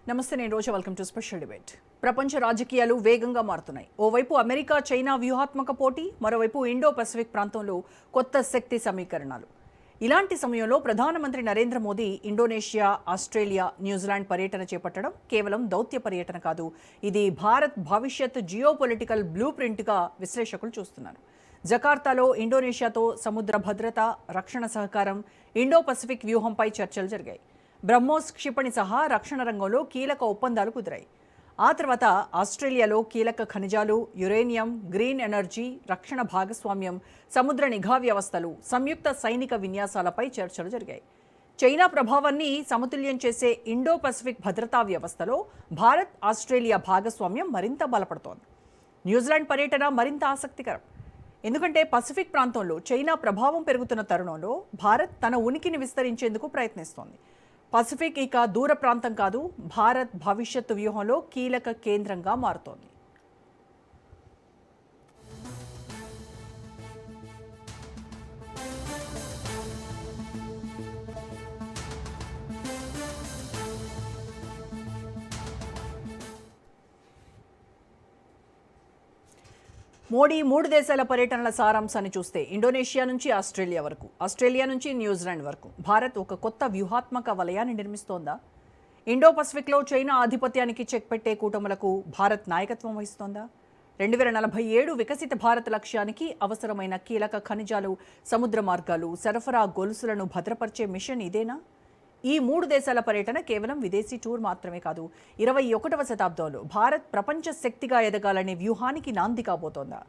నమస్తే, నేను Roja. Welcome to special debate. ప్రపంచ రాజకీయాలు వేగంగా మారుతున్నాయి. ఓవైపు అమెరికా చైనా వ్యూహాత్మక పోటీ, మరోవైపు ఇండో పసిఫిక్ ప్రాంతంలో కొత్త శక్తి సమీకరణాలు. ఇలాంటి సమయంలో ప్రధానమంత్రి Narendra Modi Indonesia, Australia, New Zealand పర్యటన చేపట్టడం కేవలం దౌత్య పర్యటన కాదు, ఇది భారత్ భవిష్యత్ జియోపొలిటికల్ బ్లూ ప్రింట్గా విశ్లేషకులు చూస్తున్నారు. జకార్తాలో ఇండోనేషియాతో సముద్ర భద్రత, రక్షణ సహకారం, ఇండో పసిఫిక్ వ్యూహంపై చర్చలు జరిగాయి. బ్రహ్మోస్ క్షిపణి సహా రక్షణ రంగంలో కీలక ఒప్పందాలు కుదిరాయి. ఆ తర్వాత ఆస్ట్రేలియాలో కీలక ఖనిజాలు, యురేనియం, గ్రీన్ ఎనర్జీ, రక్షణ భాగస్వామ్యం, సముద్ర నిఘా వ్యవస్థలు, సంయుక్త సైనిక విన్యాసాలపై చర్చలు జరిగాయి. చైనా ప్రభావాన్ని సమతుల్యం చేసే ఇండో పసిఫిక్ భద్రతా వ్యవస్థలో భారత్, ఆస్ట్రేలియా భాగస్వామ్యం మరింత బలపడుతోంది. న్యూజిలాండ్ పర్యటన మరింత ఆసక్తికరం. ఎందుకంటే పసిఫిక్ ప్రాంతంలో చైనా ప్రభావం పెరుగుతున్న తరుణంలో భారత్ తన ఉనికిని విస్తరించేందుకు ప్రయత్నిస్తోంది. పసిఫిక్ ఇక దూర ప్రాంతం కాదు, భారత్ భవిష్యత్తు వ్యూహంలో కీలక కేంద్రంగా మారుతోంది. మోడీ 3 దేశాల పర్యటనల సారాంశాన్ని చూస్తే ఇండోనేషియా నుంచి ఆస్ట్రేలియా వరకు, ఆస్ట్రేలియా నుంచి న్యూజిలాండ్ వరకు భారత్ ఒక కొత్త వ్యూహాత్మక వలయాన్ని నిర్మిస్తోందా? ఇండో పసిఫిక్లో చైనా ఆధిపత్యానికి చెక్ పెట్టే కూటములకు భారత్ నాయకత్వం వహిస్తోందా? 2047 వికసిత భారత్ లక్ష్యానికి అవసరమైన కీలక ఖనిజాలు, సముద్ర మార్గాలు, సరఫరా గొలుసులను భద్రపరిచే మిషన్ ఇదేనా? ఈ 3 దేశాల పర్యటన కేవలం విదేశీ టూర్ మాత్రమే కాదు, 21వ శతాబ్దంలో భారత్ ప్రపంచ శక్తిగా ఎదగాలనే వ్యూహానికి నాంది కాబోతోందా?